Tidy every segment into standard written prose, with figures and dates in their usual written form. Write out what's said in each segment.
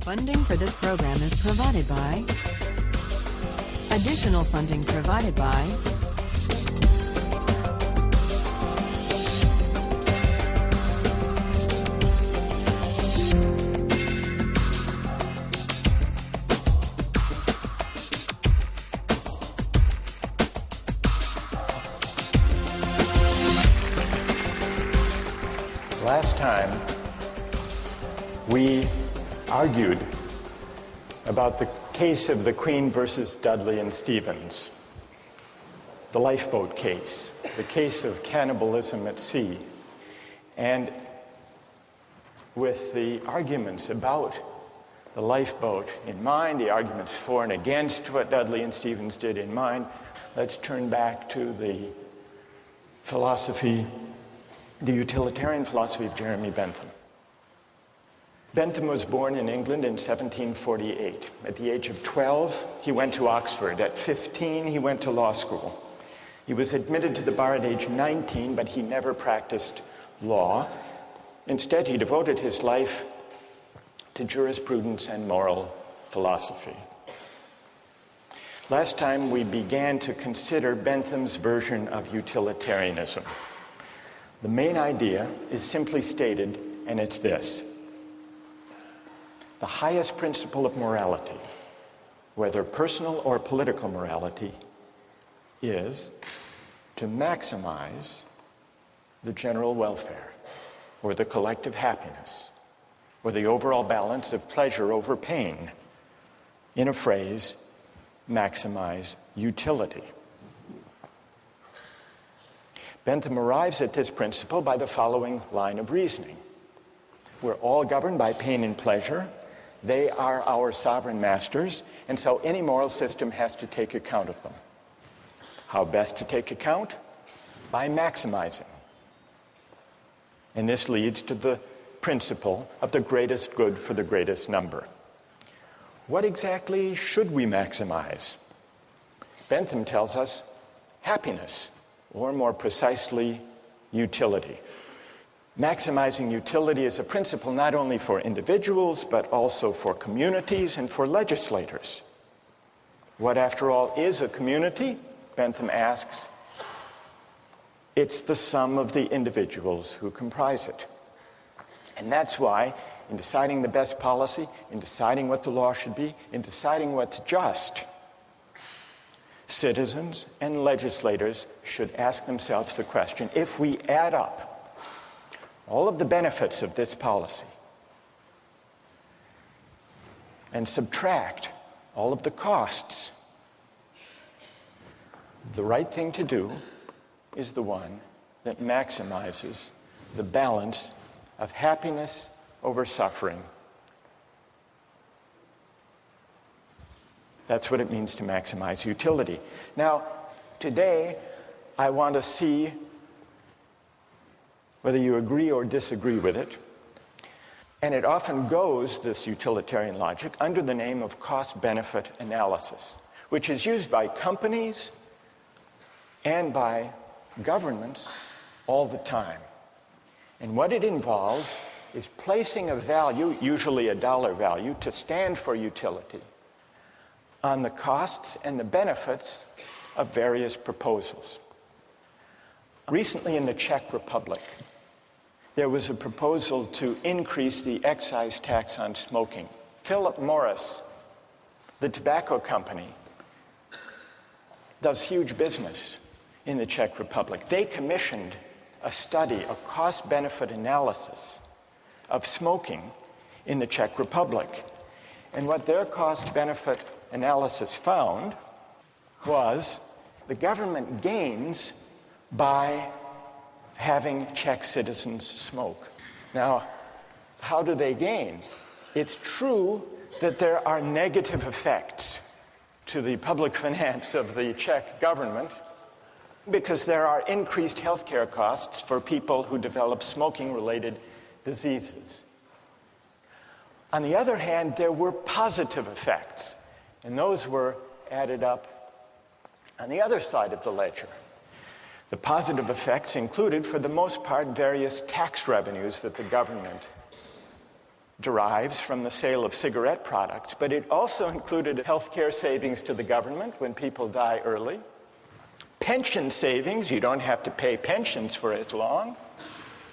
Funding for this program is provided by... Additional funding provided by... Last time, we argued about the case of the Queen versus Dudley and Stevens, the lifeboat case, the case of cannibalism at sea. And with the arguments about the lifeboat in mind, the arguments for and against what Dudley and Stevens did in mind, let's turn back to the philosophy, the utilitarian philosophy of Jeremy Bentham. Bentham was born in England in 1748. At the age of 12, he went to Oxford. At 15, he went to law school. He was admitted to the bar at age 19, but he never practiced law. Instead, he devoted his life to jurisprudence and moral philosophy. Last time, we began to consider Bentham's version of utilitarianism. The main idea is simply stated, and it's this. The highest principle of morality, whether personal or political morality, is to maximize the general welfare, or the collective happiness, or the overall balance of pleasure over pain. In a phrase, maximize utility. Bentham arrives at this principle by the following line of reasoning. We're all governed by pain and pleasure. They are our sovereign masters, and so any moral system has to take account of them. How best to take account? By maximizing. And this leads to the principle of the greatest good for the greatest number. What exactly should we maximize? Bentham tells us happiness, or more precisely, utility. Maximizing utility is a principle not only for individuals, but also for communities and for legislators. What, after all, is a community? Bentham asks. It's the sum of the individuals who comprise it. And that's why, in deciding the best policy, in deciding what the law should be, in deciding what's just, citizens and legislators should ask themselves the question, if we add up all of the benefits of this policy and subtract all of the costs, the right thing to do is the one that maximizes the balance of happiness over suffering. That's what it means to maximize utility. Now, today, I want to see whether you agree or disagree with it. And it often goes, this utilitarian logic, under the name of cost-benefit analysis, which is used by companies and by governments all the time. And what it involves is placing a value, usually a dollar value, to stand for utility, on the costs and the benefits of various proposals. Recently in the Czech Republic, there was a proposal to increase the excise tax on smoking. Philip Morris, the tobacco company, does huge business in the Czech Republic. They commissioned a study, a cost-benefit analysis of smoking in the Czech Republic. And what their cost-benefit analysis found was the government gains by having Czech citizens smoke. Now, how do they gain? It's true that there are negative effects to the public finance of the Czech government because there are increased healthcare costs for people who develop smoking-related diseases. On the other hand, there were positive effects, and those were added up on the other side of the ledger. The positive effects included, for the most part, various tax revenues that the government derives from the sale of cigarette products, but it also included healthcare savings to the government when people die early, pension savings, you don't have to pay pensions for as long,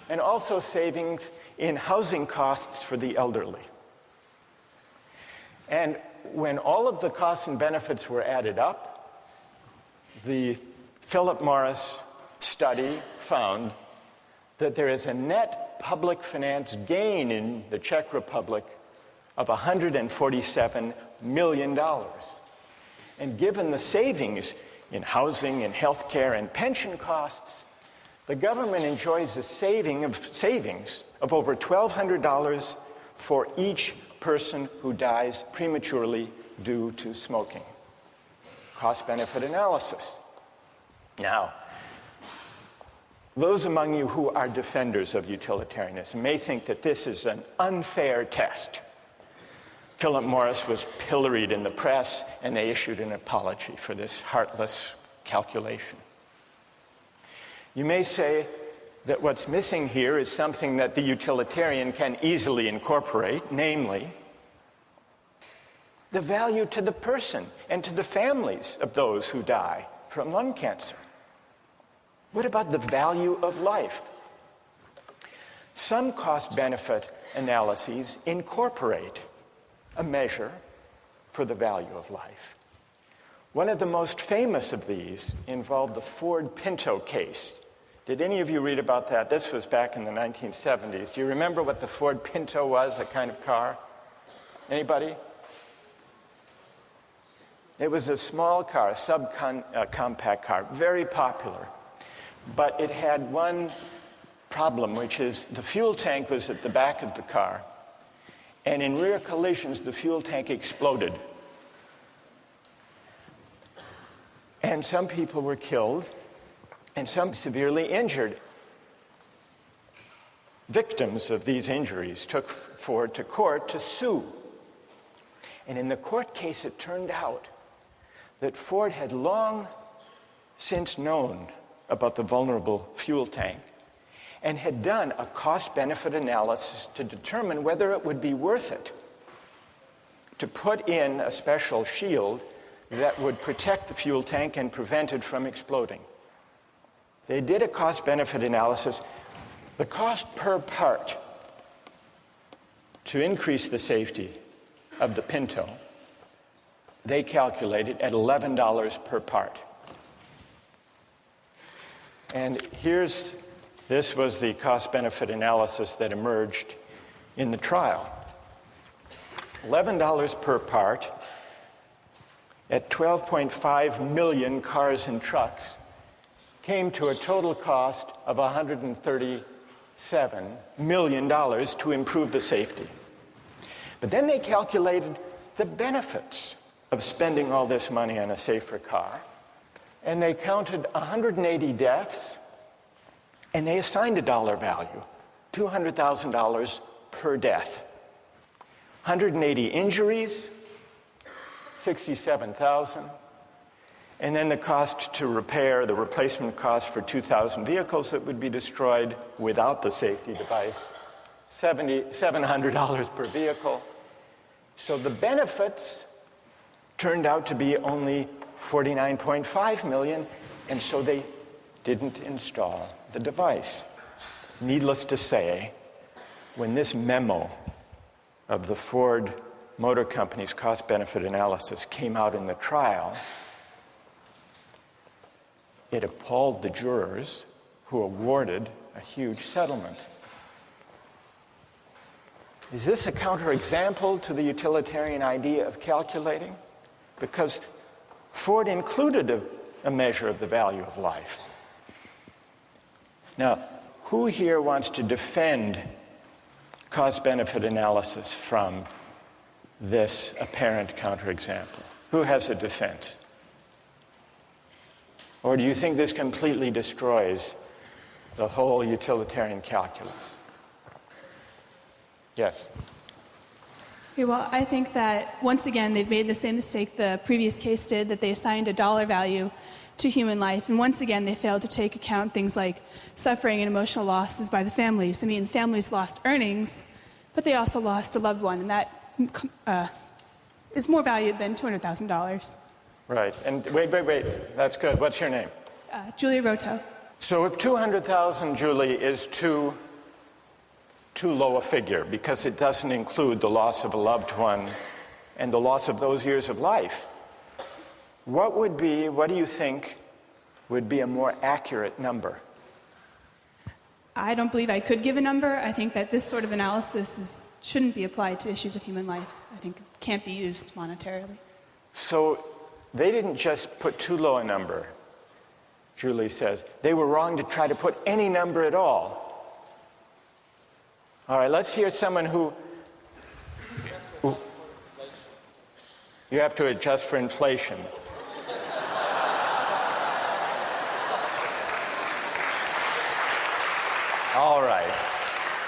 and also savings in housing costs for the elderly. And when all of the costs and benefits were added up, the Philip Morris study found that there is a net public finance gain in the Czech Republic of $147 million. And given the savings in housing and healthcare and pension costs, the government enjoys a savings of over $1,200 for each person who dies prematurely due to smoking. Cost-benefit analysis. Now, those among you who are defenders of utilitarianism may think that this is an unfair test. Philip Morris was pilloried in the press, and they issued an apology for this heartless calculation. You may say that what's missing here is something that the utilitarian can easily incorporate, namely, the value to the person and to the families of those who die from lung cancer. What about the value of life? Some cost-benefit analyses incorporate a measure for the value of life. One of the most famous of these involved the Ford Pinto case. Did any of you read about that? This was back in the 1970s. Do you remember what the Ford Pinto was, a kind of car? Anybody? It was a small car, a subcompact car, very popular. But it had one problem, which is the fuel tank was at the back of the car, and in rear collisions, the fuel tank exploded. And some people were killed, and some severely injured. Victims of these injuries took Ford to court to sue. And in the court case, it turned out that Ford had long since known about the vulnerable fuel tank and had done a cost-benefit analysis to determine whether it would be worth it to put in a special shield that would protect the fuel tank and prevent it from exploding. They did a cost-benefit analysis. The cost per part to increase the safety of the Pinto, they calculated at $11 per part. And this was the cost-benefit analysis that emerged in the trial. $11 per part at 12.5 million cars and trucks came to a total cost of $137 million to improve the safety. But then they calculated the benefits of spending all this money on a safer car. And they counted 180 deaths, and they assigned a dollar value, $200,000 per death. 180 injuries, $67,000. And then the cost to repair, the replacement cost for 2,000 vehicles that would be destroyed without the safety device, $700 per vehicle. So the benefits turned out to be only $49.5 million, and so they didn't install the device. Needless to say, when this memo of the Ford Motor Company's cost-benefit analysis came out in the trial, it appalled the jurors who awarded a huge settlement. Is this a counterexample to the utilitarian idea of calculating? Because Ford included a measure of the value of life. Now, who here wants to defend cost-benefit analysis from this apparent counterexample? Who has a defense? Or do you think this completely destroys the whole utilitarian calculus? Yes. Okay, well, I think that, once again, they've made the same mistake the previous case did, that they assigned a dollar value to human life. And once again, they failed to take account things like suffering and emotional losses by the families. I mean, families lost earnings, but they also lost a loved one, and that is more valued than $200,000. Right. And wait. That's good. What's your name? Julia Roto. So if 200,000, Julie, is too low a figure because it doesn't include the loss of a loved one and the loss of those years of life, what do you think would be a more accurate number? I don't believe I could give a number. I think that this sort of analysis shouldn't be applied to issues of human life. I think it can't be used monetarily. So they didn't just put too low a number, Julie says. They were wrong to try to put any number at all. All right, let's hear someone who... You have to adjust for inflation. All right,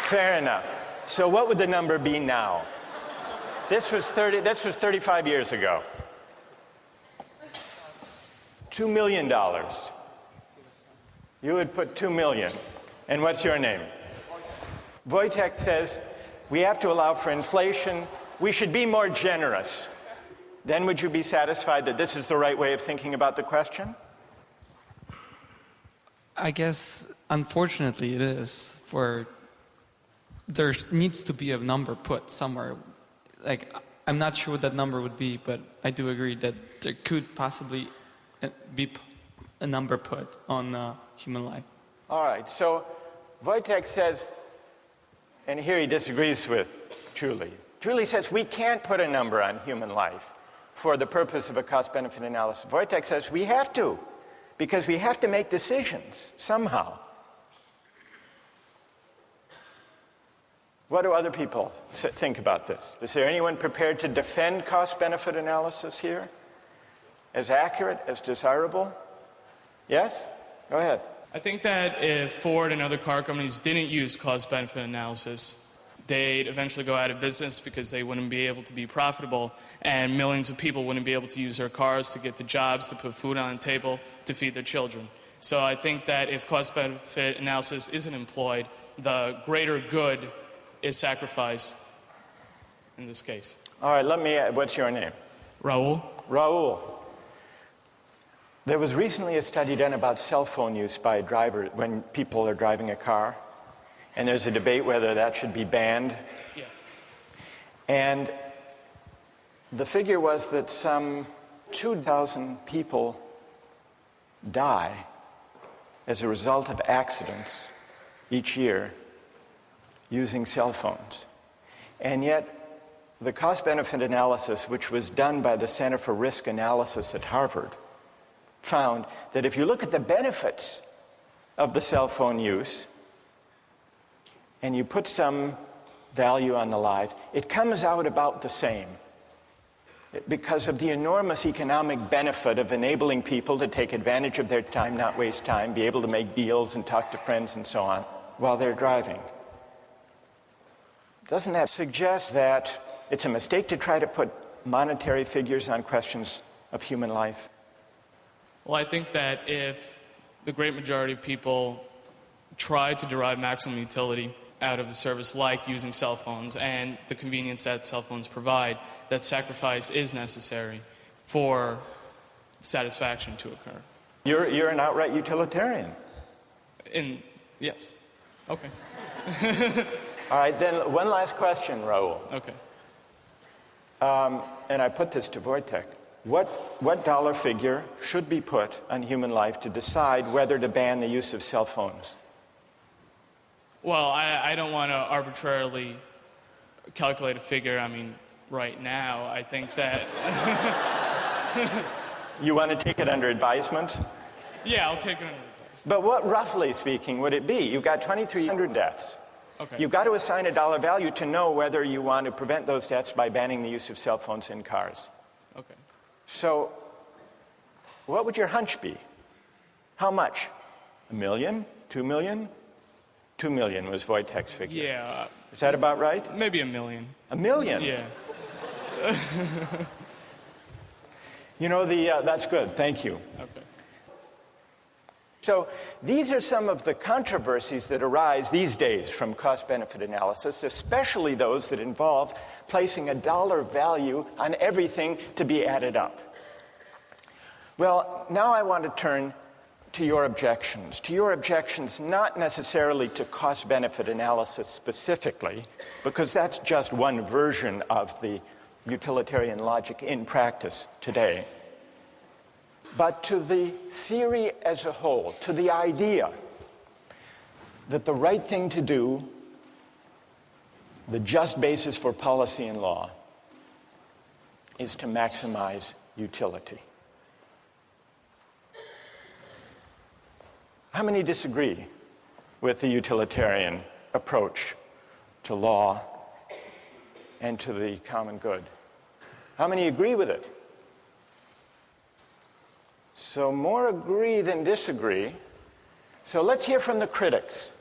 fair enough. So what would the number be now? This was 35 years ago. $2 million. You would put 2 million. And what's your name? Wojtek says, we have to allow for inflation. We should be more generous. Then would you be satisfied that this is the right way of thinking about the question? I guess, unfortunately, it is. There needs to be a number put somewhere. Like, I'm not sure what that number would be, but I do agree that there could possibly be a number put on human life. All right, so Wojtek says, and here he disagrees with Julie. Julie says we can't put a number on human life for the purpose of a cost-benefit analysis. Wojtek says we have to, because we have to make decisions somehow. What do other people think about this? Is there anyone prepared to defend cost-benefit analysis here? As accurate, as desirable? Yes? Go ahead. I think that if Ford and other car companies didn't use cost-benefit analysis, they'd eventually go out of business because they wouldn't be able to be profitable, and millions of people wouldn't be able to use their cars to get to jobs, to put food on the table, to feed their children. So I think that if cost-benefit analysis isn't employed, the greater good is sacrificed in this case. All right, what's your name? Raul. Raul. There was recently a study done about cell phone use by drivers when people are driving a car. And there's a debate whether that should be banned. Yeah. And the figure was that some 2,000 people die as a result of accidents each year using cell phones. And yet, the cost-benefit analysis, which was done by the Center for Risk Analysis at Harvard, found that if you look at the benefits of the cell phone use, and you put some value on the life, it comes out about the same because of the enormous economic benefit of enabling people to take advantage of their time, not waste time, be able to make deals and talk to friends and so on while they're driving. Doesn't that suggest that it's a mistake to try to put monetary figures on questions of human life? Well, I think that if the great majority of people try to derive maximum utility out of a service like using cell phones and the convenience that cell phones provide, that sacrifice is necessary for satisfaction to occur. You're an outright utilitarian. Yes. Okay. All right, then one last question, Raul. Okay. And I put this to Wojtek. What dollar figure should be put on human life to decide whether to ban the use of cell phones? Well, I don't want to arbitrarily calculate a figure. I mean, right now, I think that... You want to take it under advisement? Yeah, I'll take it under advisement. But what, roughly speaking, would it be? You've got 2,300 deaths. Okay. You've got to assign a dollar value to know whether you want to prevent those deaths by banning the use of cell phones in cars. Okay. So, what would your hunch be? How much? $1 million? $2 million? $2 million was Wojtek's figure. Yeah. Is that about right? Maybe $1 million. $1 million? Yeah. You know, that's good. Thank you. Okay. So these are some of the controversies that arise these days from cost-benefit analysis, especially those that involve placing a dollar value on everything to be added up. Well, now I want to turn to your objections not necessarily to cost-benefit analysis specifically, because that's just one version of the utilitarian logic in practice today, but to the theory as a whole, to the idea that the right thing to do, the just basis for policy and law, is to maximize utility. How many disagree with the utilitarian approach to law and to the common good? How many agree with it? So more agree than disagree. So let's hear from the critics.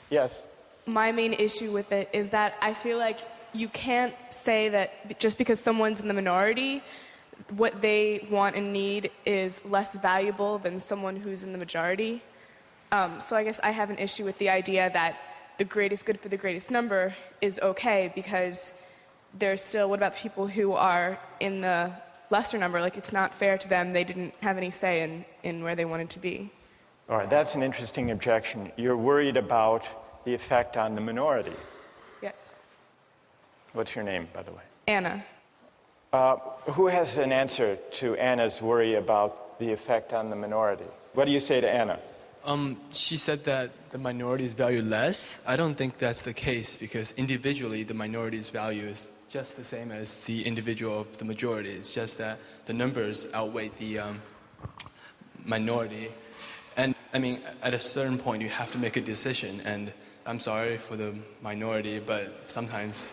Yes? My main issue with it is that I feel like you can't say that just because someone's in the minority, what they want and need is less valuable than someone who's in the majority. So I guess I have an issue with the idea that the greatest good for the greatest number is okay, because there's still, what about the people who are in the lesser number? Like, it's not fair to them. They didn't have any say in where they wanted to be. All right, that's an interesting objection. You're worried about the effect on the minority. Yes. What's your name, by the way? Anna. Who has an answer to Anna's worry about the effect on the minority? What do you say to Anna? She said that the minorities value less. I don't think that's the case, because individually the minority's value is just the same as the individual of the majority. It's just that the numbers outweigh the minority. And I mean, at a certain point you have to make a decision, and I'm sorry for the minority, but sometimes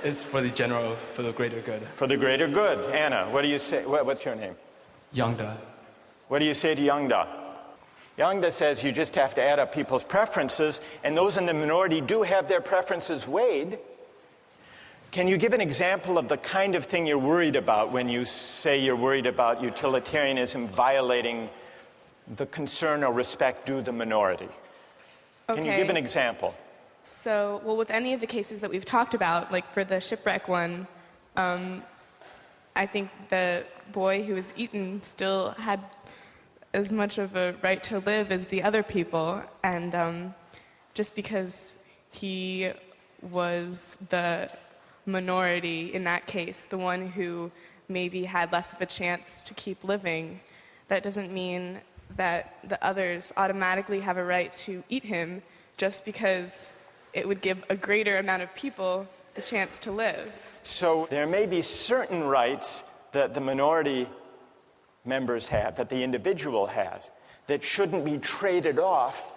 it's for the general, for the greater good. For the greater good. Anna, what do you say? What's your name? Yangda. What do you say to Yangda? Yangda says you just have to add up people's preferences, and those in the minority do have their preferences weighed. Can you give an example of the kind of thing you're worried about when you say you're worried about utilitarianism violating the concern or respect due the minority? Okay. Can you give an example? So, well, with any of the cases that we've talked about, like for the shipwreck one, I think the boy who was eaten still had as much of a right to live as the other people, and just because he was the minority in that case, the one who maybe had less of a chance to keep living, that doesn't mean that the others automatically have a right to eat him just because it would give a greater amount of people the chance to live. So there may be certain rights that the minority members have, that the individual has, that shouldn't be traded off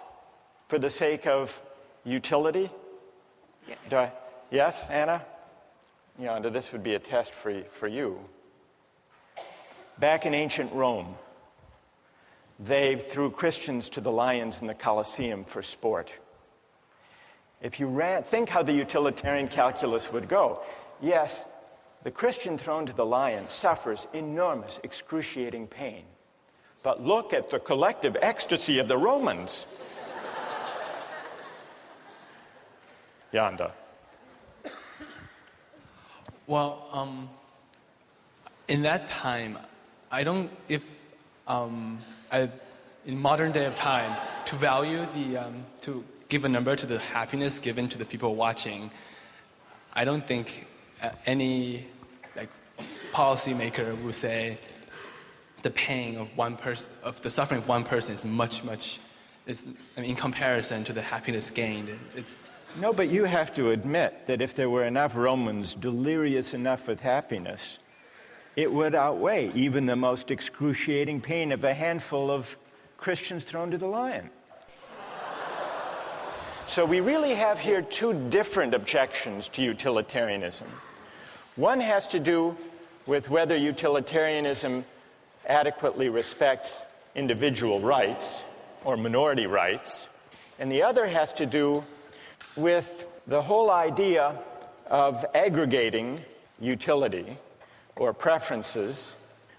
for the sake of utility? Yes. Yes, Anna? Yeah, this would be a test for you. Back in ancient Rome, they threw Christians to the lions in the Colosseum for sport. If you think how the utilitarian calculus would go, yes, the Christian thrown to the lion suffers enormous, excruciating pain. But look at the collective ecstasy of the Romans. Yanda. Well, in that time, I don't, in modern day of time, to value to give a number to the happiness given to the people watching, I don't think any policymaker would say the pain of one person, of the suffering of one person is much, in comparison to the happiness gained. No, but you have to admit that if there were enough Romans delirious enough with happiness, it would outweigh even the most excruciating pain of a handful of Christians thrown to the lion. So we really have here two different objections to utilitarianism. One has to do with whether utilitarianism adequately respects individual rights or minority rights, and the other has to do with the whole idea of aggregating utility or preferences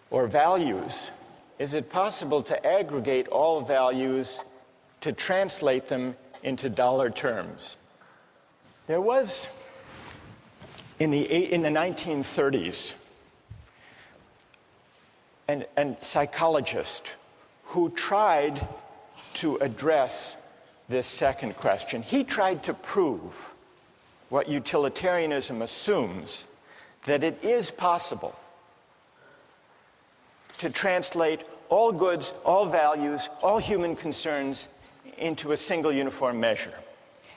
or values is it possible to aggregate all values to translate them into dollar terms? There was, in the 1930s, a psychologist who tried to address this second question. He tried to prove what utilitarianism assumes, that it is possible to translate all goods, all values, all human concerns into a single uniform measure.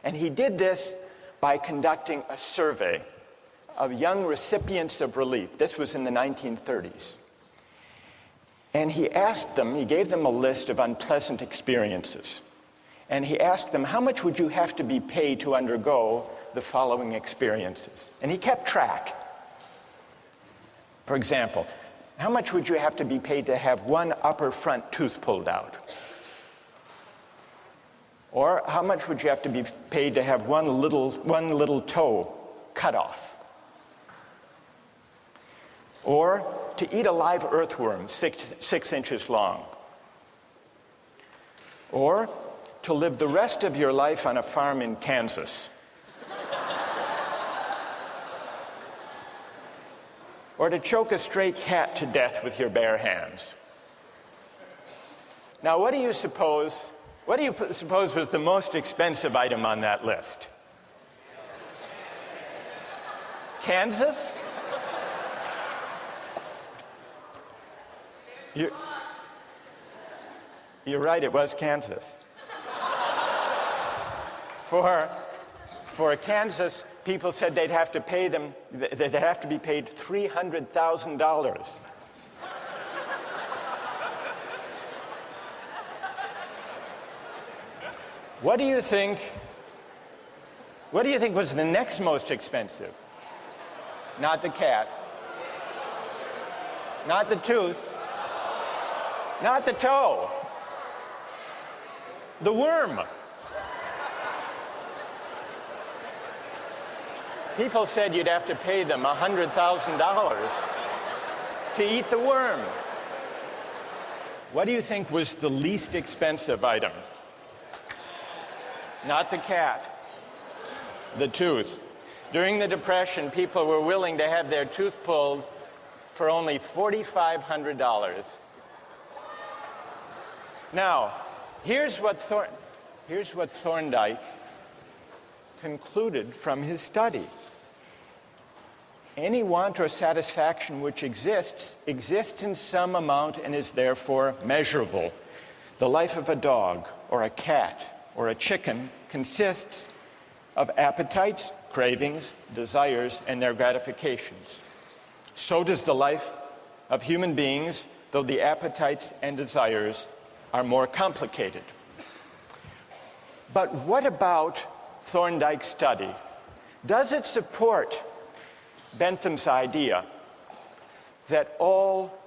And he did this by conducting a survey of young recipients of relief. This was in the 1930s. And he gave them a list of unpleasant experiences. And he asked them, how much would you have to be paid to undergo the following experiences? And he kept track. For example, how much would you have to be paid to have one upper front tooth pulled out? Or how much would you have to be paid to have one little toe cut off? Or to eat a live earthworm 6 inches long? Or to live the rest of your life on a farm in Kansas? Or to choke a stray cat to death with your bare hands? Now, what do you suppose was the most expensive item on that list? Kansas? You're right, it was Kansas. For Kansas, people said they'd have to be paid $300,000. What do you think was the next most expensive? Not the cat. Not the tooth. Not the toe. The worm. People said you'd have to pay them $100,000 to eat the worm. What do you think was the least expensive item? Not the cat. The tooth. During the Depression, people were willing to have their tooth pulled for only $4,500. Now, here's what Thorndike concluded from his study. Any want or satisfaction which exists in some amount and is therefore measurable. The life of a dog or a cat or a chicken consists of appetites, cravings, desires, and their gratifications. So does the life of human beings, though the appetites and desires are more complicated. But what about Thorndike's study? Does it support Bentham's idea that all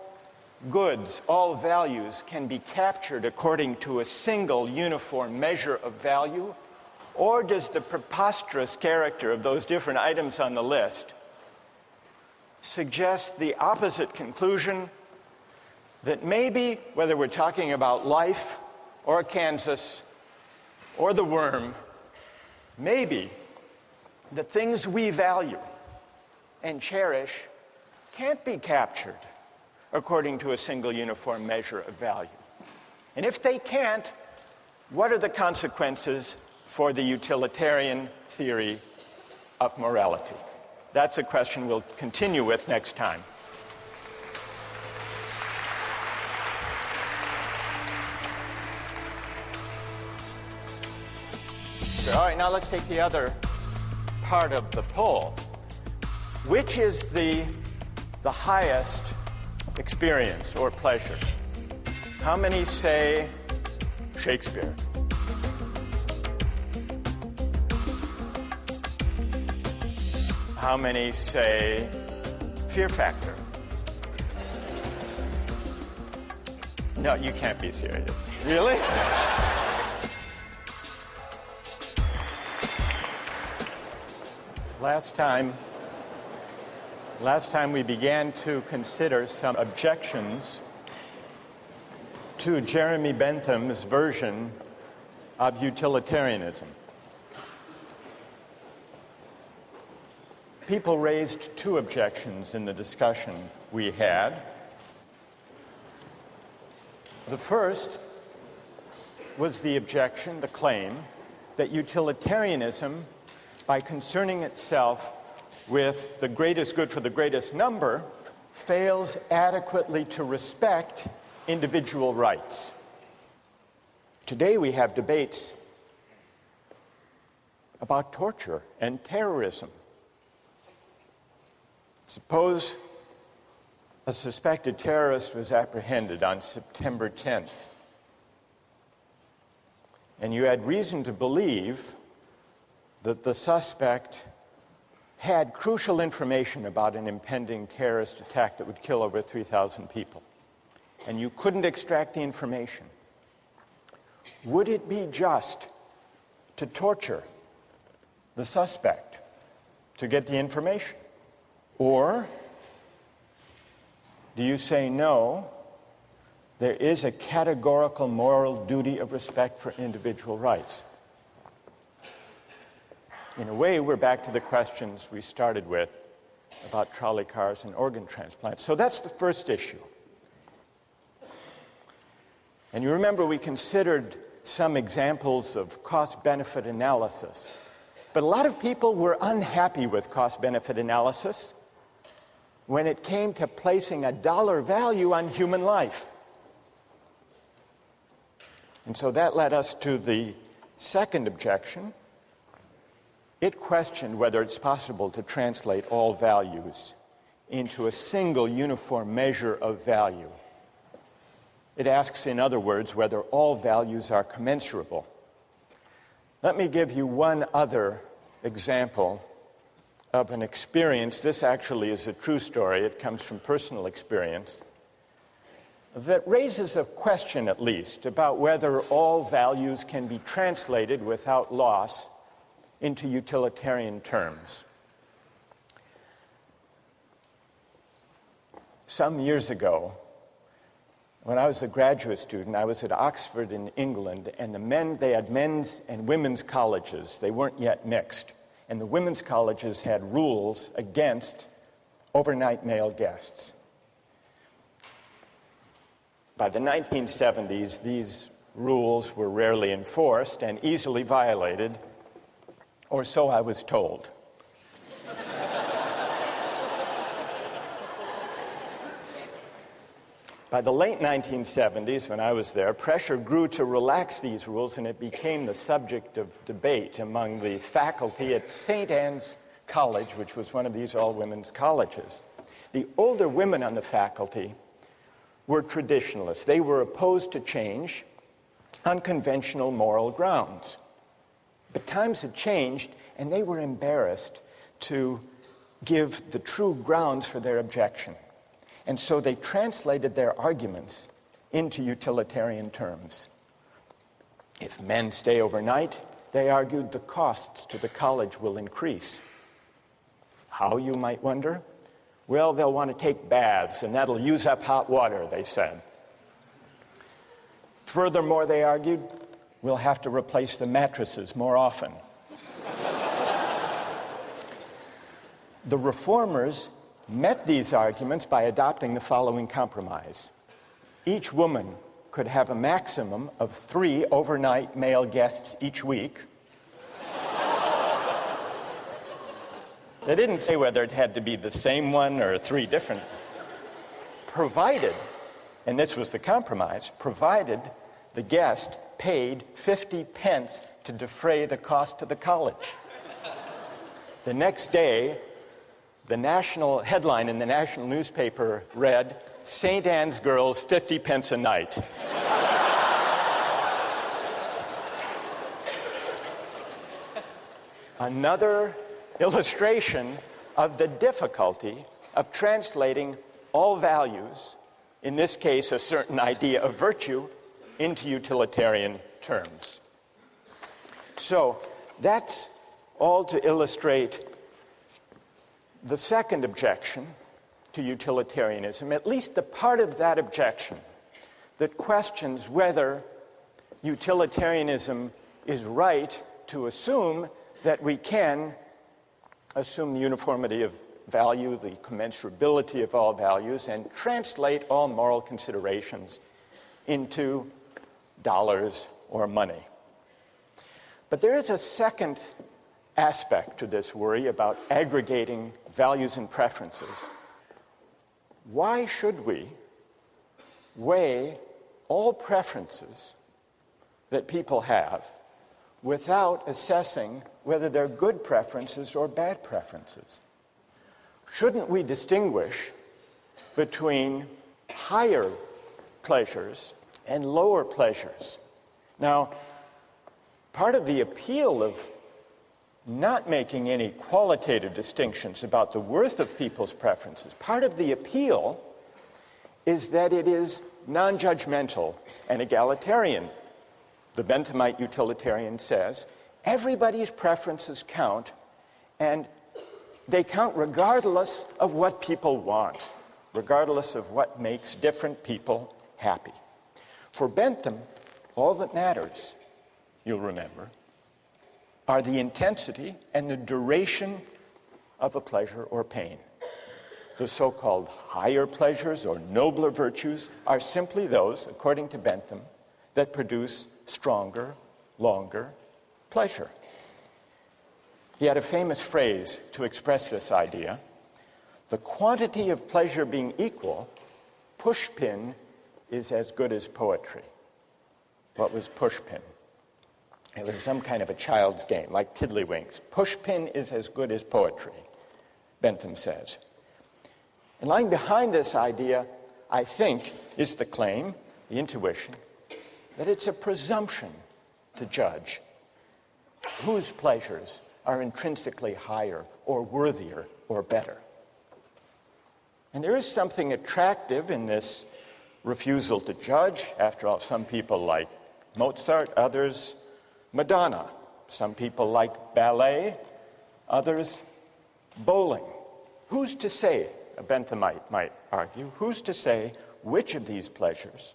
goods, all values can be captured according to a single uniform measure of value? Or does the preposterous character of those different items on the list suggest the opposite conclusion, that maybe, whether we're talking about life or Kansas or the worm, maybe the things we value and cherish can't be captured according to a single uniform measure of value? And if they can't, what are the consequences for the utilitarian theory of morality? That's a question we'll continue with next time. All right, now let's take the other part of the poll. Which is the highest experience or pleasure? How many say Shakespeare? How many say Fear Factor? No, you can't be serious. Really? Last time we began to consider some objections to Jeremy Bentham's version of utilitarianism. People raised two objections in the discussion we had. The first was the objection, the claim, that utilitarianism, by concerning itself with the greatest good for the greatest number, fails adequately to respect individual rights. Today we have debates about torture and terrorism. Suppose a suspected terrorist was apprehended on September 10th, and you had reason to believe that the suspect had crucial information about an impending terrorist attack that would kill over 3,000 people, and you couldn't extract the information. Would it be just to torture the suspect to get the information? Or do you say, no, there is a categorical moral duty of respect for individual rights? In a way, we're back to the questions we started with about trolley cars and organ transplants. So that's the first issue. And you remember we considered some examples of cost-benefit analysis. But a lot of people were unhappy with cost-benefit analysis when it came to placing a dollar value on human life. And so that led us to the second objection. It questioned whether it's possible to translate all values into a single uniform measure of value. It asks, in other words, whether all values are commensurable. Let me give you one other example of an experience. This actually is a true story. It comes from personal experience that raises a question, at least, about whether all values can be translated without loss into utilitarian terms. Some years ago, when I was a graduate student, I was at Oxford in England, and they had men's and women's colleges. They weren't yet mixed. And the women's colleges had rules against overnight male guests. By the 1970s, these rules were rarely enforced and easily violated, or so I was told. By the late 1970s, when I was there, pressure grew to relax these rules, and it became the subject of debate among the faculty at St. Anne's College, which was one of these all-women's colleges. The older women on the faculty were traditionalists. They were opposed to change on conventional moral grounds. But times had changed, and they were embarrassed to give the true grounds for their objection. And so they translated their arguments into utilitarian terms. If men stay overnight, they argued, the costs to the college will increase. How, you might wonder? Well, they'll want to take baths, and that'll use up hot water, they said. Furthermore, they argued, we'll have to replace the mattresses more often. The reformers met these arguments by adopting the following compromise. Each woman could have a maximum of 3 overnight male guests each week. They didn't say whether it had to be the same one or 3 different, provided, and this was the compromise, provided the guest paid 50 pence to defray the cost to the college. The next day, the national headline in the national newspaper read, St. Anne's girls 50 pence a night. Another illustration of the difficulty of translating all values, in this case a certain idea of virtue, into utilitarian terms. So that's all to illustrate the second objection to utilitarianism, at least the part of that objection that questions whether utilitarianism is right to assume that we can assume the uniformity of value, the commensurability of all values, and translate all moral considerations into dollars or money. But there is a second aspect to this worry about aggregating values and preferences. Why should we weigh all preferences that people have without assessing whether they're good preferences or bad preferences? Shouldn't we distinguish between higher pleasures and lower pleasures? Now, part of the appeal of not making any qualitative distinctions about the worth of people's preferences, part of the appeal is that it is non-judgmental and egalitarian. The Benthamite utilitarian says, everybody's preferences count, and they count regardless of what people want, regardless of what makes different people happy. For Bentham, all that matters, you'll remember, are the intensity and the duration of a pleasure or pain. The so-called higher pleasures or nobler virtues are simply those, according to Bentham, that produce stronger, longer pleasure. He had a famous phrase to express this idea: the quantity of pleasure being equal, pushpin is as good as poetry. What was pushpin? It was some kind of a child's game, like tiddlywinks. Pushpin is as good as poetry, Bentham says. And lying behind this idea, I think, is the claim, the intuition, that it's a presumption to judge whose pleasures are intrinsically higher or worthier or better. And there is something attractive in this refusal to judge. After all, some people like Mozart, others Madonna. Some people like ballet, others bowling. Who's to say, a Benthamite might argue, who's to say which of these pleasures,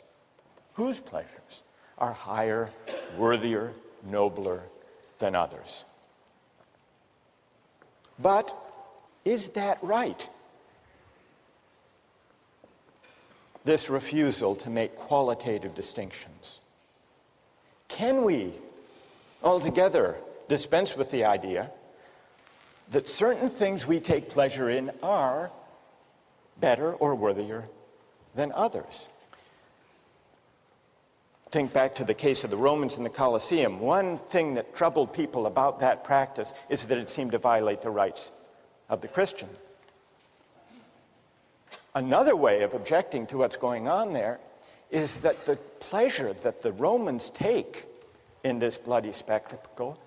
whose pleasures, are higher, worthier, nobler than others? But is that right? This refusal to make qualitative distinctions. Can we altogether dispense with the idea that certain things we take pleasure in are better or worthier than others? Think back to the case of the Romans in the Colosseum. One thing that troubled people about that practice is that it seemed to violate the rights of the Christian. Another way of objecting to what's going on there is that the pleasure that the Romans take in this bloody spectacle,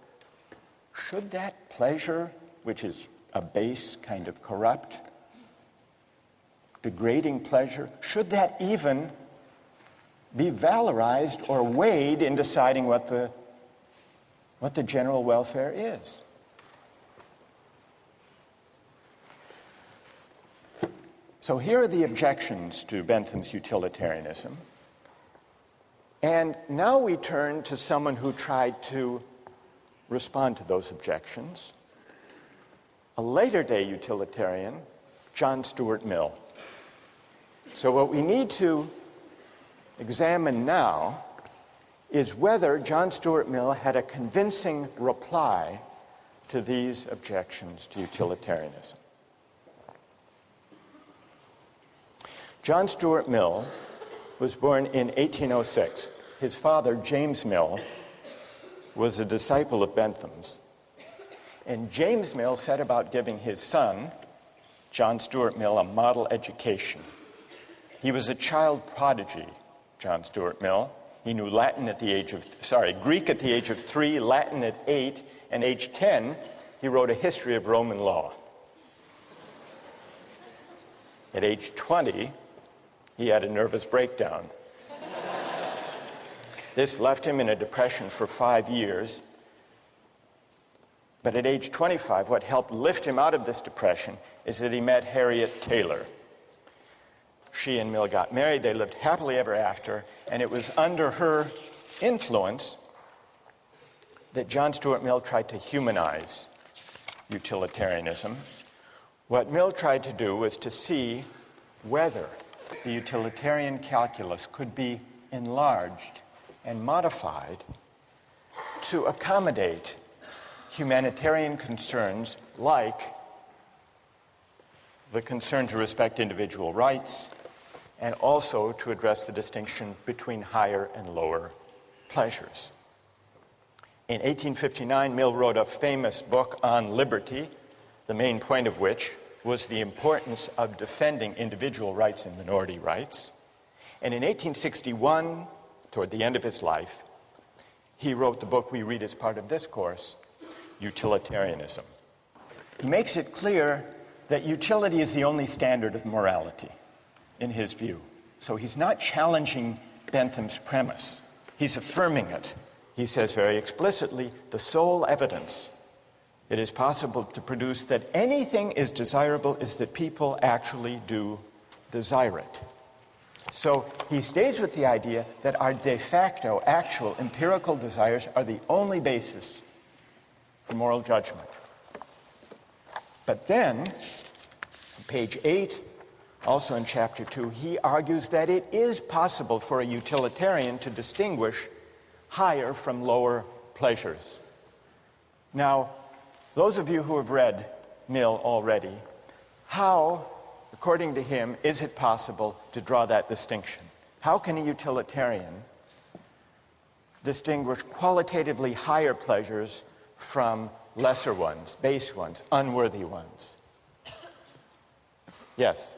should that pleasure, which is a base, kind of corrupt, degrading pleasure, should that even be valorized or weighed in deciding what the general welfare is? So here are the objections to Bentham's utilitarianism. And now we turn to someone who tried to respond to those objections, a later-day utilitarian, John Stuart Mill. So what we need to examine now is whether John Stuart Mill had a convincing reply to these objections to utilitarianism. John Stuart Mill was born in 1806. His father, James Mill, was a disciple of Bentham's. And James Mill set about giving his son, John Stuart Mill, a model education. He was a child prodigy, John Stuart Mill. He knew Greek at the age of 3, Latin at 8, and age 10, he wrote a history of Roman law. At age 20, he had a nervous breakdown. This left him in a depression for 5 years. But at age 25, what helped lift him out of this depression is that he met Harriet Taylor. she and Mill got married. They lived happily ever after, and it was under her influence that John Stuart Mill tried to humanize utilitarianism. What Mill tried to do was to see whether the utilitarian calculus could be enlarged and modified to accommodate humanitarian concerns like the concern to respect individual rights, and also to address the distinction between higher and lower pleasures. In 1859, Mill wrote a famous book on liberty, the main point of which was the importance of defending individual rights and minority rights. And in 1861, toward the end of his life, he wrote the book we read as part of this course, Utilitarianism. He makes it clear that utility is the only standard of morality, in his view. So he's not challenging Bentham's premise. He's affirming it. He says very explicitly, the sole evidence it is possible to produce that anything is desirable is that people actually do desire it. So he stays with the idea that our de facto, actual, empirical desires are the only basis for moral judgment. But then, on page 8, also in chapter 2, he argues that it is possible for a utilitarian to distinguish higher from lower pleasures. Now, those of you who have read Mill already, how, according to him, is it possible to draw that distinction? How can a utilitarian distinguish qualitatively higher pleasures from lesser ones, base ones, unworthy ones? Yes?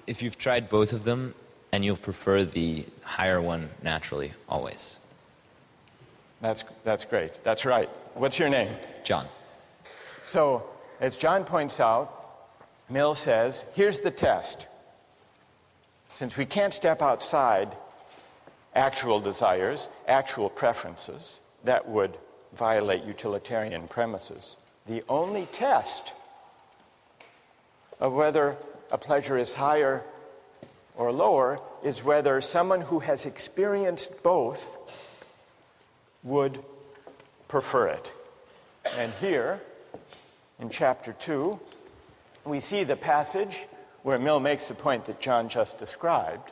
If you've tried both of them, and you'll prefer the higher one naturally, always. That's great. That's right. What's your name? John. So, as John points out, Mill says, here's the test. Since we can't step outside actual desires, actual preferences, that would violate utilitarian premises. The only test of whether a pleasure is higher or lower is whether someone who has experienced both would prefer it. And here, in chapter 2, we see the passage where Mill makes the point that John just described.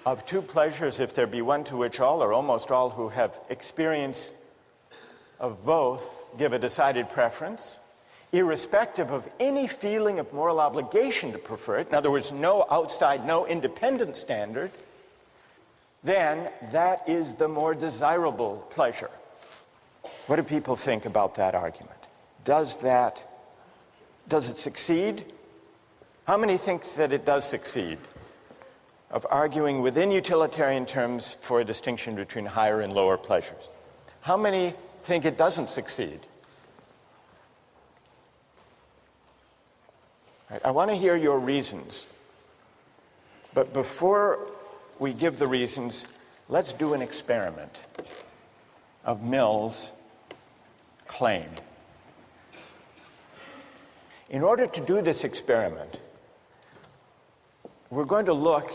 Of two pleasures, if there be one to which all or almost all who have experience of both give a decided preference, irrespective of any feeling of moral obligation to prefer it, in other words, no outside, no independent standard, then that is the more desirable pleasure. What do people think about that argument? Does it succeed? How many think that it does succeed? Of arguing within utilitarian terms for a distinction between higher and lower pleasures. How many think it doesn't succeed? Right, I want to hear your reasons. But before we give the reasons, let's do an experiment of Mill's claim. In order to do this experiment, we're going to look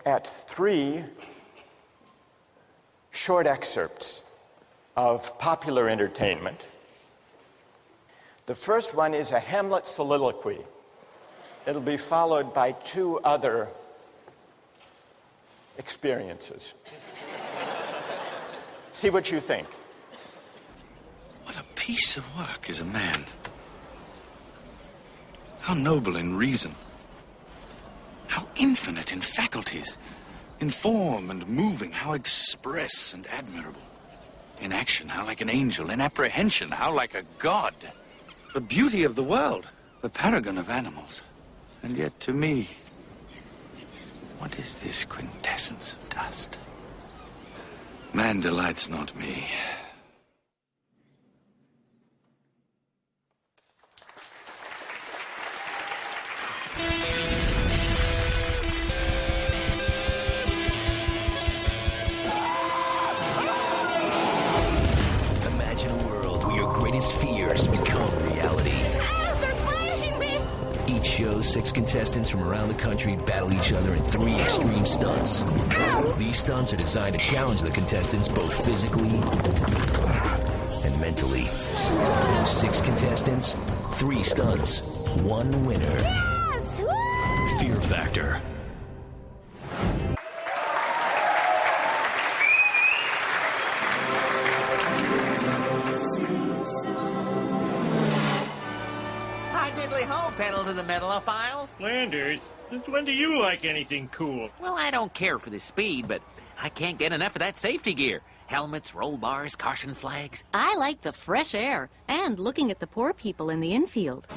at 3 short excerpts of popular entertainment. The first one is a Hamlet soliloquy. It'll be followed by 2 other experiences. See what you think. What a piece of work is a man. How noble in reason. How infinite in faculties. In form and moving, how express and admirable. In action, how like an angel. In apprehension, how like a god. The beauty of the world. The paragon of animals. And yet to me, what is this quintessence of dust? Man delights not me. Imagine a world where your greatest fears become reality. Ah, they're playing me! Each show, 6 contestants from around the country battle each other in 3 extreme stunts. These stunts are designed to challenge the contestants both physically and mentally. 6 contestants, 3 stunts, 1 winner. Yes! Fear Factor. Pedal to the metalophiles. Landers, since when do you like anything cool? Well, I don't care for the speed, but I can't get enough of that safety gear. Helmets, roll bars, caution flags. I like the fresh air and looking at the poor people in the infield.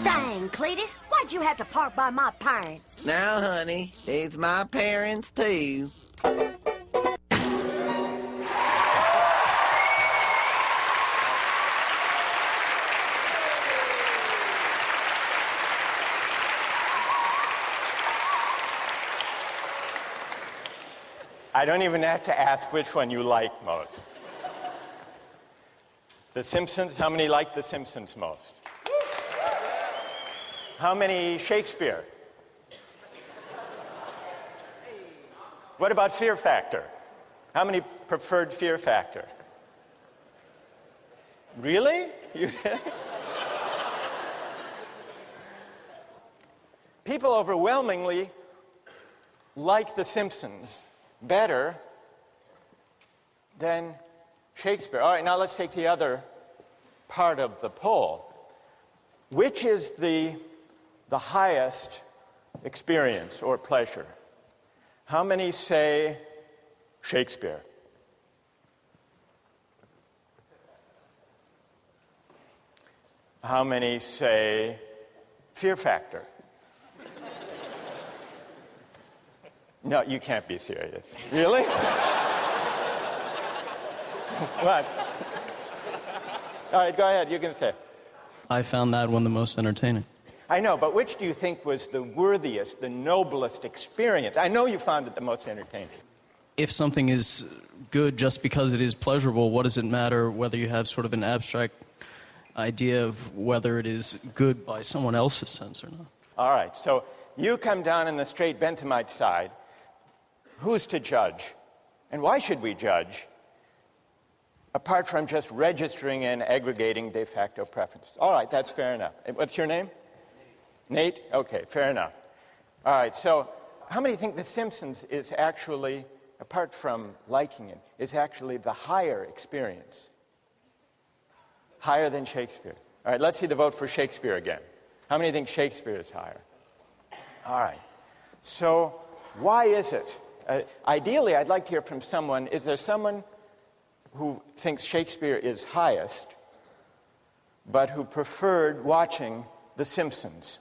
Dang, Cletus, why'd you have to park by my parents? Now, honey, it's my parents, too. I don't even have to ask which one you like most. The Simpsons, how many like The Simpsons most? How many Shakespeare? What about Fear Factor? How many preferred Fear Factor? Really? People overwhelmingly like The Simpsons better than Shakespeare. All right, now let's take the other part of the poll. Which is the highest experience or pleasure? How many say Shakespeare? How many say Fear Factor? No, you can't be serious. Really? What? All right, go ahead. You can say. I found that one the most entertaining. I know, but which do you think was the worthiest, the noblest experience? I know you found it the most entertaining. If something is good just because it is pleasurable, what does it matter whether you have sort of an abstract idea of whether it is good by someone else's sense or not? All right, so you come down in the straight Benthamite side. Who's to judge? And why should we judge? Apart from just registering and aggregating de facto preferences. All right, that's fair enough. What's your name? Nate? Okay, fair enough. All right, so how many think The Simpsons is actually, apart from liking it, is actually the higher experience? Higher than Shakespeare. All right, let's see the vote for Shakespeare again. How many think Shakespeare is higher? All right, so why is it? Ideally, I'd like to hear from someone. Is there someone who thinks Shakespeare is highest, but who preferred watching The Simpsons?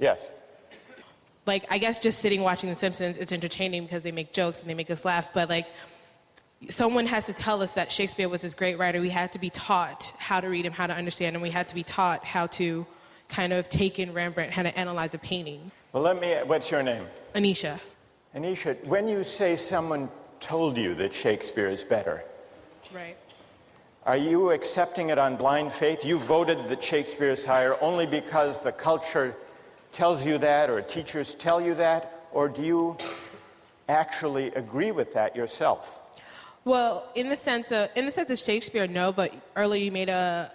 Yes? Like, I guess just sitting watching The Simpsons, it's entertaining because they make jokes and they make us laugh, but like, someone has to tell us that Shakespeare was this great writer. We had to be taught how to read him, how to understand him. We had to be taught how to kind of take in Rembrandt, how to analyze a painting. Well, what's your name? Anisha. Anisha, when you say someone told you that Shakespeare is better, right, are you accepting it on blind faith? You voted that Shakespeare is higher only because the culture tells you that or teachers tell you that, or do you actually agree with that yourself? Well, in the sense of Shakespeare, no, but earlier you made an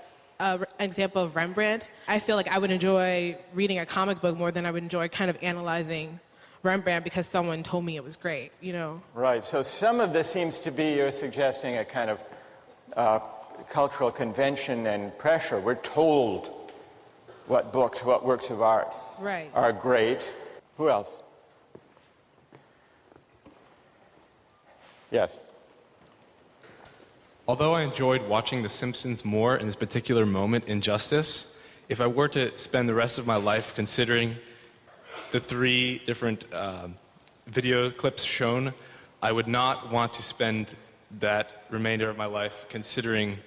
example of Rembrandt. I feel like I would enjoy reading a comic book more than I would enjoy kind of analyzing Rembrandt because someone told me it was great, you know? Right, so some of this seems to be, you're suggesting, a kind of cultural convention and pressure. We're told what books, what works of art are great. Who else? Yes. Although I enjoyed watching The Simpsons more in this particular moment in Justice, if I were to spend the rest of my life considering the 3 different video clips shown, I would not want to spend that remainder of my life considering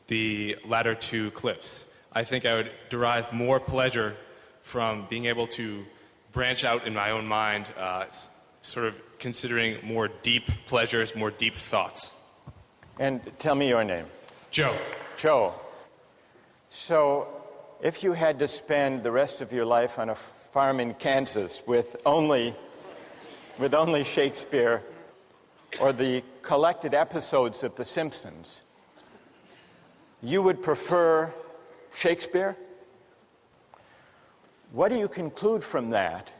the latter 2 clips. I think I would derive more pleasure from being able to branch out in my own mind, sort of considering more deep pleasures, more deep thoughts. And tell me your name. Joe. Joe. So, if you had to spend the rest of your life on a farm in Kansas with only Shakespeare or the collected episodes of The Simpsons, you would prefer Shakespeare? What do you conclude from that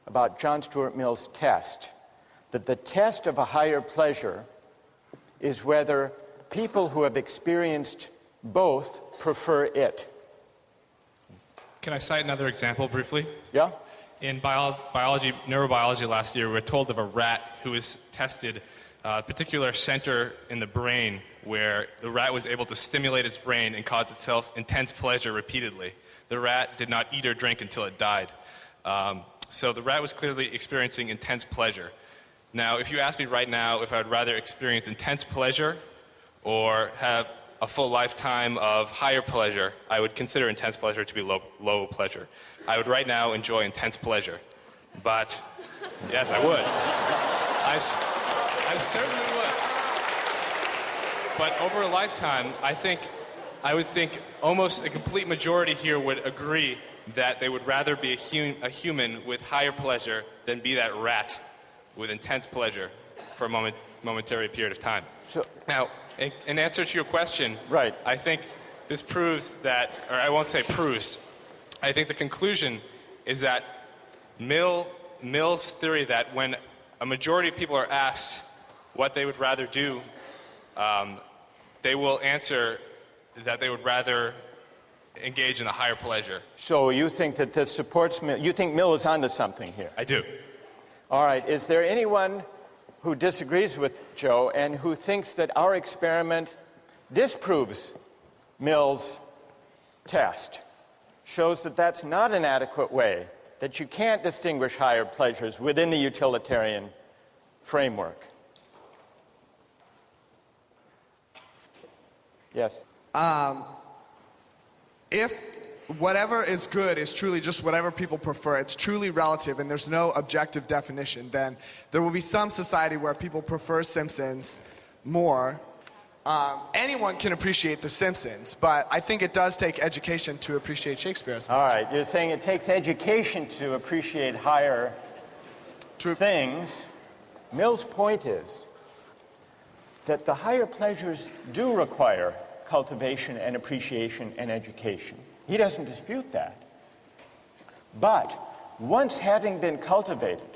about John Stuart Mill's test? That the test of a higher pleasure is whether people who have experienced both prefer it. Can I cite another example briefly? Yeah? In biology, neurobiology last year, we were told of a rat who was tested a particular center in the brain where the rat was able to stimulate its brain and cause itself intense pleasure repeatedly. The rat did not eat or drink until it died. So the rat was clearly experiencing intense pleasure. Now, if you ask me right now if I would rather experience intense pleasure or have a full lifetime of higher pleasure, I would consider intense pleasure to be low pleasure. I would right now enjoy intense pleasure. But, yes, I would. I certainly would. But over a lifetime, I would think almost a complete majority here would agree that they would rather be a human with higher pleasure than be that rat with intense pleasure for a momentary period of time. So, now, in answer to your question, right. I think this proves that, or I won't say proves, I think the conclusion is that Mill's theory that when a majority of people are asked what they would rather do, they will answer that they would rather engage in a higher pleasure. So you think that this supports Mill? You think Mill is onto something here? I do. All right. Is there anyone who disagrees with Joe and who thinks that our experiment disproves Mill's test, shows that that's not an adequate way, that you can't distinguish higher pleasures within the utilitarian framework? Yes. If whatever is good is truly just whatever people prefer, it's truly relative and there's no objective definition, then there will be some society where people prefer Simpsons more. Anyone can appreciate The Simpsons, but I think it does take education to appreciate Shakespeare as much. All right, you're saying it takes education to appreciate higher things. Mill's point is that the higher pleasures do require cultivation and appreciation and education. He doesn't dispute that. But once having been cultivated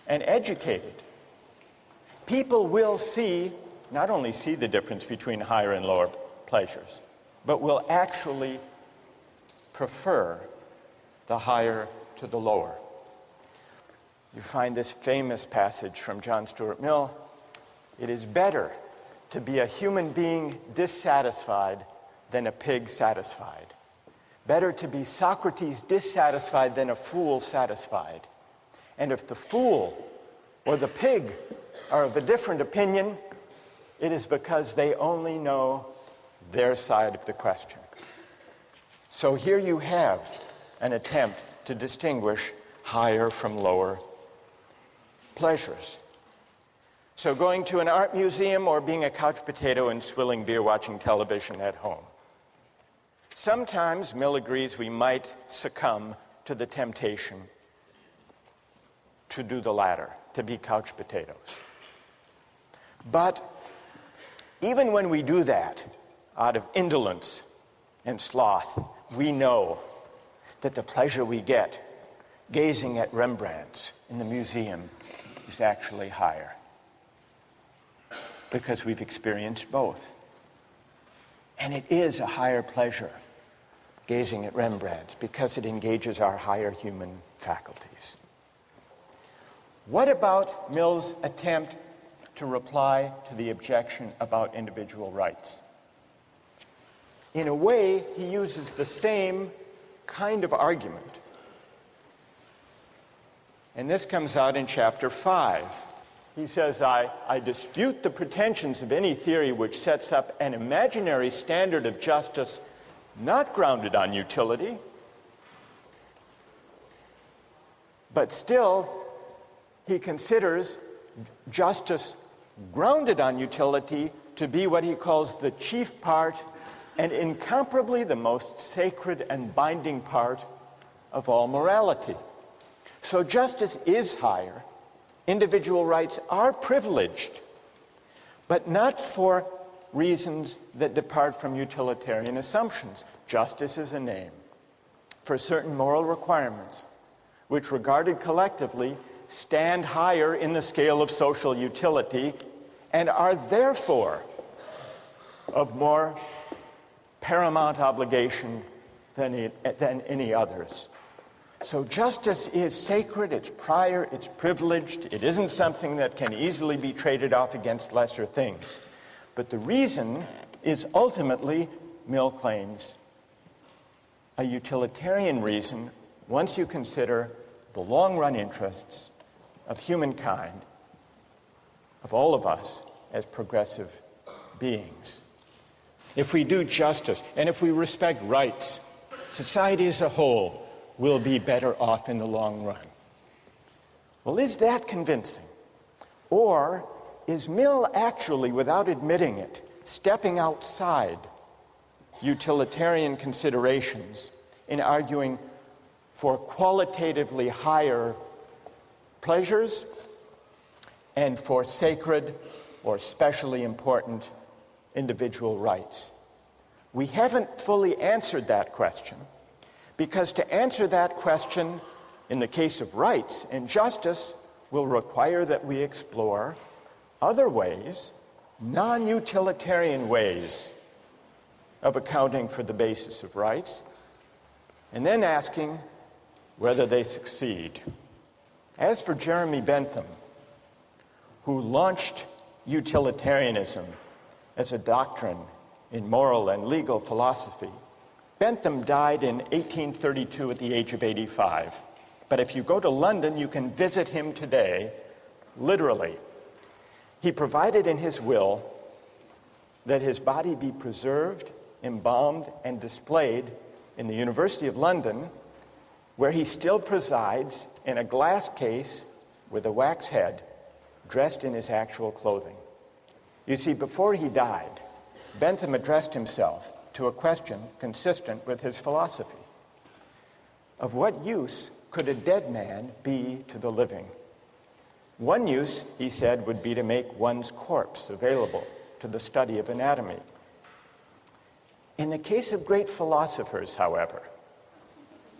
and educated, people will not only see the difference between higher and lower pleasures, but will actually prefer the higher to the lower. You find this famous passage from John Stuart Mill: "It is better to be a human being dissatisfied than a pig satisfied. Better to be Socrates dissatisfied than a fool satisfied. And if the fool or the pig are of a different opinion, it is because they only know their side of the question." So here you have an attempt to distinguish higher from lower pleasures. So going to an art museum or being a couch potato and swilling beer watching television at home. Sometimes, Mill agrees, we might succumb to the temptation to do the latter, to be couch potatoes. But even when we do that, out of indolence and sloth, we know that the pleasure we get gazing at Rembrandts in the museum is actually higher, because we've experienced both. And it is a higher pleasure gazing at Rembrandts because it engages our higher human faculties. What about Mill's attempt to reply to the objection about individual rights? In a way, he uses the same kind of argument. And this comes out in chapter 5. He says, I dispute the pretensions of any theory which sets up an imaginary standard of justice not grounded on utility, but still he considers justice grounded on utility to be what he calls the chief part and incomparably the most sacred and binding part of all morality. So justice is higher. Individual rights are privileged, but not for reasons that depart from utilitarian assumptions. Justice is a name for certain moral requirements, which, regarded collectively, stand higher in the scale of social utility and are therefore of more paramount obligation than any others. So justice is sacred, it's prior, it's privileged, it isn't something that can easily be traded off against lesser things. But the reason is ultimately, Mill claims, a utilitarian reason once you consider the long-run interests of humankind, of all of us as progressive beings. If we do justice and if we respect rights, society as a whole will be better off in the long run. Well, is that convincing? Or is Mill actually, without admitting it, stepping outside utilitarian considerations in arguing for qualitatively higher pleasures and for sacred or specially important individual rights? We haven't fully answered that question, because to answer that question in the case of rights and justice will require that we explore other ways, non-utilitarian ways of accounting for the basis of rights, and then asking whether they succeed. As for Jeremy Bentham, who launched utilitarianism as a doctrine in moral and legal philosophy, Bentham died in 1832 at the age of 85. But if you go to London, you can visit him today, literally. He provided in his will that his body be preserved, embalmed, and displayed in the University of London, where he still presides in a glass case with a wax head, dressed in his actual clothing. You see, before he died, Bentham addressed himself to a question consistent with his philosophy. Of what use could a dead man be to the living? One use, he said, would be to make one's corpse available to the study of anatomy. In the case of great philosophers, however,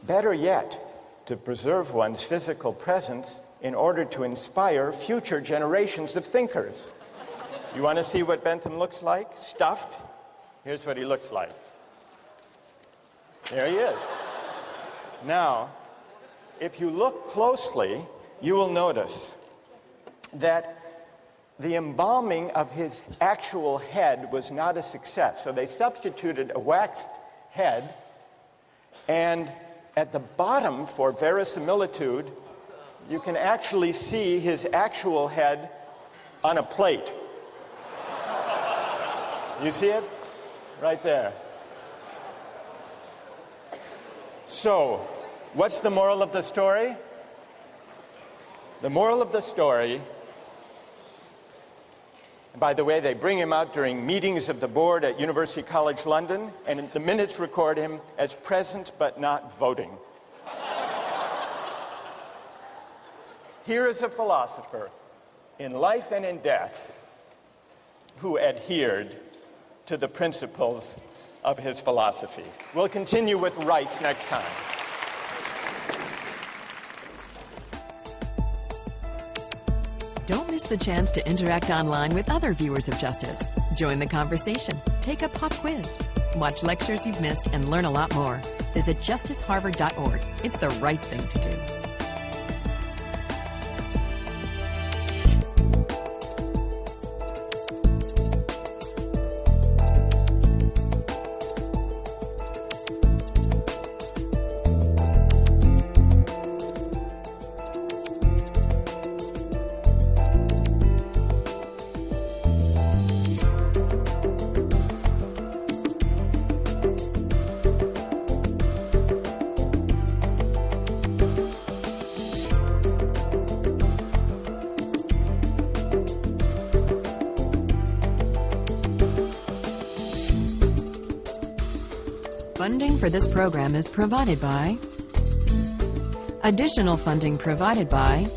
better yet, to preserve one's physical presence in order to inspire future generations of thinkers. You want to see what Bentham looks like? Stuffed? Here's what he looks like. There he is. Now, if you look closely, you will notice that the embalming of his actual head was not a success. So they substituted a waxed head, and at the bottom, for verisimilitude, you can actually see his actual head on a plate. You see it? Right there. So, what's the moral of the story? The moral of the story, and by the way, they bring him out during meetings of the board at University College London, and the minutes record him as present but not voting. Here is a philosopher in life and in death who adhered to the principles of his philosophy. We'll continue with rights next time. Don't miss the chance to interact online with other viewers of Justice. Join the conversation, take a pop quiz, watch lectures you've missed, and learn a lot more. Visit justiceharvard.org. It's the right thing to do. Funding for this program is provided by... Additional funding provided by